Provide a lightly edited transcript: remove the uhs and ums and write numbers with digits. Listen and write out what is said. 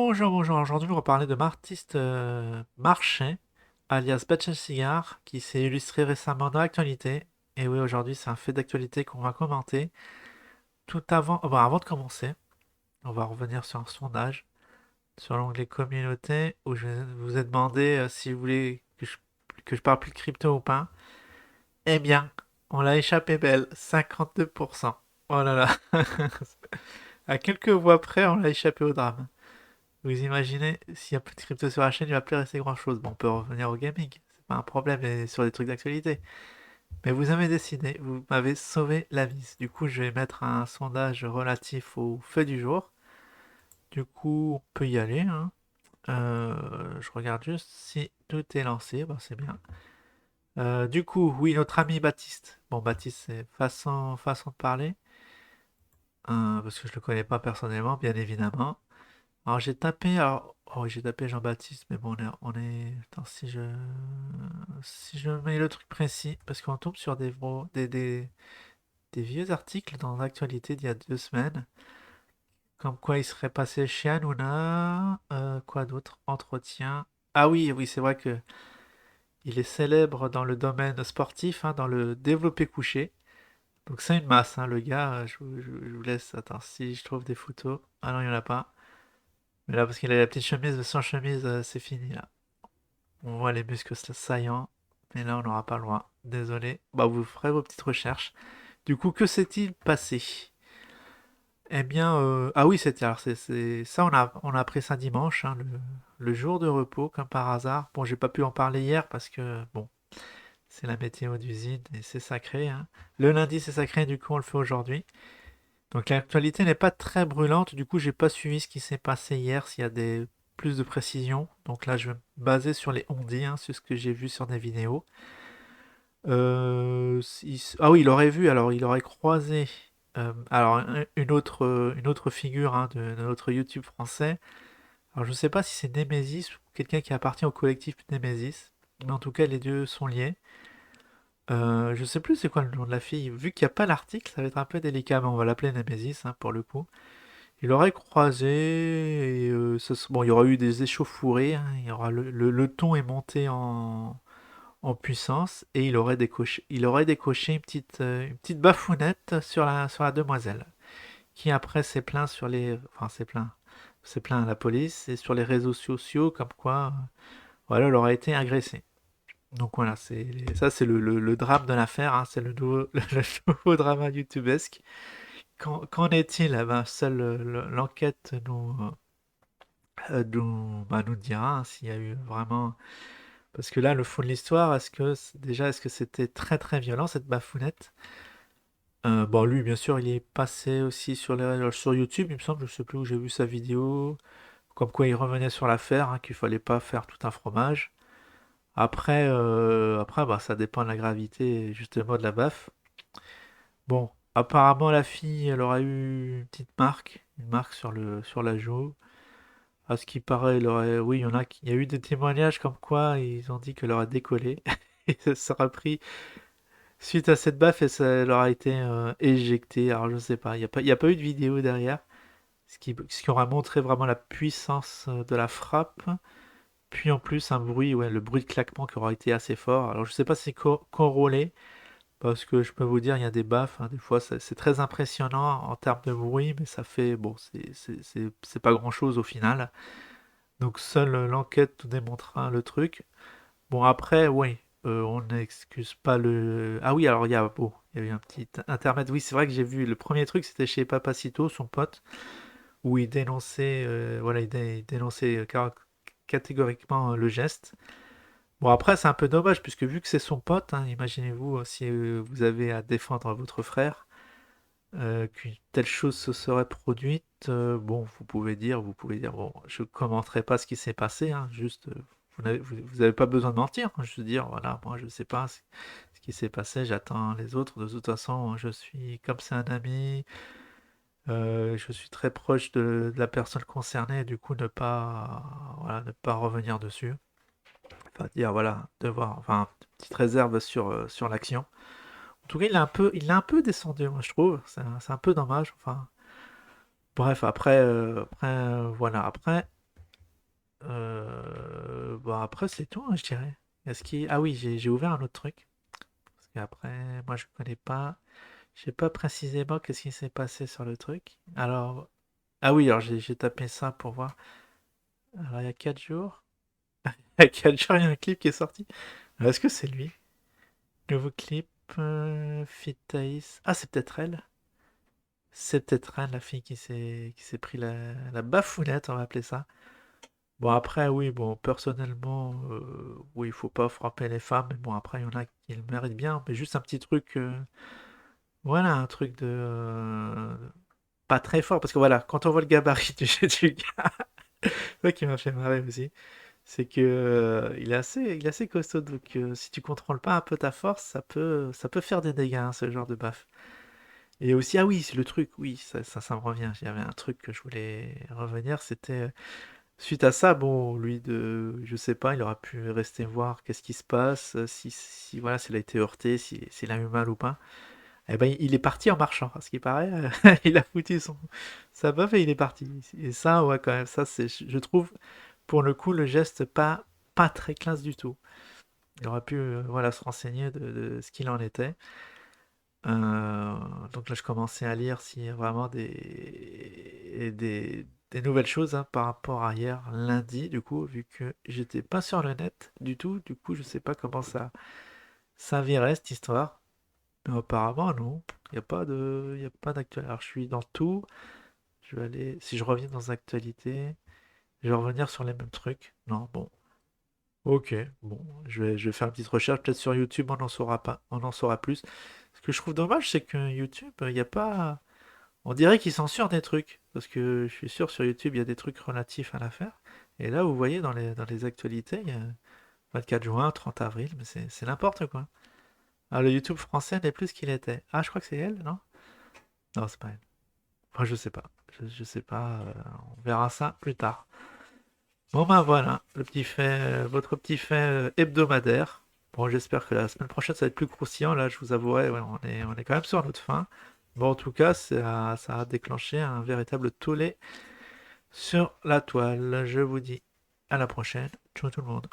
Bonjour, bonjour. Aujourd'hui, on va parler de Martiste Marchais, alias Batch Cigar, qui s'est illustré récemment dans l'actualité. Et oui, aujourd'hui, c'est un fait d'actualité qu'on va commenter. Tout avant, bon, avant de commencer, on va revenir sur un sondage sur l'onglet communauté où je vous ai demandé si vous voulez que je parle plus de crypto ou pas. Eh bien, on l'a échappé belle, 52%. Oh là là. À quelques voix près, on l'a échappé au drame. Vous imaginez, s'il n'y a plus de crypto sur la chaîne, il va plus rester grand-chose. Bon, on peut revenir au gaming, c'est pas un problème, et sur des trucs d'actualité. Mais vous avez décidé, vous m'avez sauvé la mise. Du coup, je vais mettre un sondage relatif au fait du jour. Du coup, on peut y aller, hein. Je regarde juste si tout est lancé, bon, c'est bien. Du coup, oui, notre ami Baptiste. Bon, Baptiste, c'est façon de parler, parce que je le connais pas personnellement, bien évidemment. Alors j'ai tapé Jean-Baptiste, mais bon, attends, si je mets le truc précis, parce qu'on tombe sur des vieux articles dans l'actualité d'il y a 2 semaines, comme quoi il serait passé chez Hanouna, quoi d'autre, entretien. Ah oui, oui, c'est vrai que il est célèbre dans le domaine sportif, hein, dans le développé couché. Donc c'est une masse, hein, le gars, je vous laisse, attends, si je trouve des photos. Ah non, il n'y en a pas. Mais là, parce qu'il a la petite chemise, sans chemise, c'est fini là. On voit les muscles saillants, mais là on n'aura pas le droit. Désolé. Bah vous ferez vos petites recherches. Du coup, que s'est-il passé? Eh bien, ah oui, c'était alors ça on a appris ça dimanche, hein, le jour de repos comme par hasard. Bon, j'ai pas pu en parler hier parce que bon, c'est la météo d'usine et c'est sacré, hein. Le lundi c'est sacré, du coup on le fait aujourd'hui. Donc l'actualité n'est pas très brûlante, du coup j'ai pas suivi ce qui s'est passé hier, s'il y a des plus de précisions. Donc là je vais me baser sur les on-dit, hein, sur ce que j'ai vu sur des vidéos. Ah oui, il aurait vu, alors il aurait croisé alors une autre figure, hein, de notre YouTube français. Alors je ne sais pas si c'est Nemesis ou quelqu'un qui appartient au collectif Nemesis, mais en tout cas les deux sont liés. Je sais plus c'est quoi le nom de la fille. Vu qu'il n'y a pas l'article, ça va être un peu délicat, mais on va l'appeler Nemesis, hein, pour le coup. Il aurait croisé, et bon, il y aura eu des échauffourées, hein, il y aura le ton est monté en puissance et il aurait décoché une petite bafounette sur la demoiselle, qui après s'est plaint enfin s'est plaint à la police et sur les réseaux sociaux comme quoi, voilà, elle aurait été agressée. Donc voilà, ça c'est le drame de l'affaire, hein, c'est le nouveau drama youtubesque. Qu'en est-il? Eh ben, seule l'enquête nous dira, hein, s'il y a eu vraiment. Parce que là, le fond de l'histoire, est-ce que c'était très très violent cette bafounette? Bon, lui, bien sûr, il est passé aussi sur YouTube, il me semble, je sais plus où j'ai vu sa vidéo, comme quoi il revenait sur l'affaire, hein, qu'il fallait pas faire tout un fromage. Après, bah, ça dépend de la gravité, justement, de la baffe. Bon, apparemment, la fille, elle aura eu une marque sur la joue. À ce qui paraît, oui, il y a eu des témoignages comme quoi ils ont dit qu'elle aurait décollé et ça sera pris suite à cette baffe et ça elle aura été éjectée. Alors je sais pas, il y a pas eu de vidéo derrière, ce qui aura montré vraiment la puissance de la frappe. Puis en plus un bruit, ouais, le bruit de claquement qui aura été assez fort. Alors je sais pas si c'est corrélé, parce que je peux vous dire, il y a des baffes, hein, des fois c'est très impressionnant en termes de bruit, mais ça fait, bon, c'est pas grand-chose au final. Donc seule l'enquête nous démontrera le truc. Bon après, oui, on n'excuse pas le. Ah oui, alors il y a eu un petit intermède. Oui, c'est vrai que j'ai vu le premier truc, c'était chez Papacito, son pote, où il dénonçait, voilà, il dénonçait catégoriquement le geste. Bon après, c'est un peu dommage puisque vu que c'est son pote, hein, imaginez-vous si vous avez à défendre votre frère, qu'une telle chose se serait produite. Bon, vous pouvez dire, bon, je commenterai pas ce qui s'est passé, hein, juste, vous avez pas besoin de mentir, hein, juste dire, voilà, moi je sais pas ce qui s'est passé, j'attends les autres. De toute façon, comme c'est un ami, je suis très proche de la personne concernée, et du coup voilà, ne pas revenir dessus. Enfin, dire, voilà, enfin, petite réserve sur l'action. En tout cas, il l'a un peu descendu, moi je trouve. C'est un peu dommage. Enfin, bref, voilà. Après, Bon, après, c'est tout, hein, je dirais. Ah oui, j'ai ouvert un autre truc. Parce qu'après, moi, je connais pas. Je sais pas précisément qu'est-ce qui s'est passé sur le truc. Alors, ah oui, alors j'ai tapé ça pour voir. Alors, il y a 4 jours. Il y a 4 jours, il y a un clip qui est sorti. Est-ce que c'est lui? Nouveau clip, Fit Thaïs. Ah, c'est peut-être elle. C'est peut-être elle, la fille qui s'est pris la bafounette, on va appeler ça. Bon, après, oui, bon, personnellement, oui, il faut pas frapper les femmes, mais bon, après, il y en a qui le méritent bien, mais juste un petit truc, voilà, un truc de, pas très fort, parce que voilà, quand on voit le gabarit du gars, ça qui m'a fait marrer aussi, c'est que, il est assez costaud, donc si tu contrôles pas un peu ta force, ça peut faire des dégâts, hein, ce genre de baffe. Et aussi, ah oui, c'est le truc, oui, ça me revient, il y avait un truc que je voulais revenir, c'était. Suite à ça, bon, lui, je sais pas, il aura pu rester voir qu'est-ce qui se passe, si voilà, s'il a été heurté, s'il a eu mal ou pas. Eh ben, il est parti en marchant, à ce qui paraît, il a foutu sa baffe et il est parti. Et ça, ouais, quand même, ça, je trouve, pour le coup, le geste pas très classe du tout. Il aurait pu, voilà, se renseigner de ce qu'il en était. Donc là, je commençais à lire s'il y a vraiment des nouvelles choses, hein, par rapport à hier, lundi, du coup, vu que j'étais pas sur le net du tout. Du coup, je sais pas comment ça virait cette histoire. Mais apparemment, non. Il y a pas d'actualité. Alors, je suis dans tout. Je vais aller. Si je reviens dans actualité, je vais revenir sur les mêmes trucs. Non, bon. Ok, bon, je vais faire une petite recherche, peut-être sur YouTube, on en saura plus. Ce que je trouve dommage, c'est que YouTube, il n'y a pas. On dirait qu'ils censurent des trucs, parce que je suis sûr sur YouTube, il y a des trucs relatifs à l'affaire. Et là, vous voyez dans les actualités, il y a 24 juin, 30 avril, mais c'est n'importe quoi. Ah, le YouTube français n'est plus ce qu'il était. Ah, je crois que c'est elle, non? Non, c'est pas elle. Enfin, je sais pas. Je sais pas. On verra ça plus tard. Bon ben voilà, votre petit fait hebdomadaire. Bon, j'espère que la semaine prochaine ça va être plus croustillant. Là, je vous avouerai, ouais, on est quand même sur notre fin. Bon, en tout cas, ça a déclenché un véritable tollé sur la toile. Je vous dis à la prochaine. Ciao tout le monde.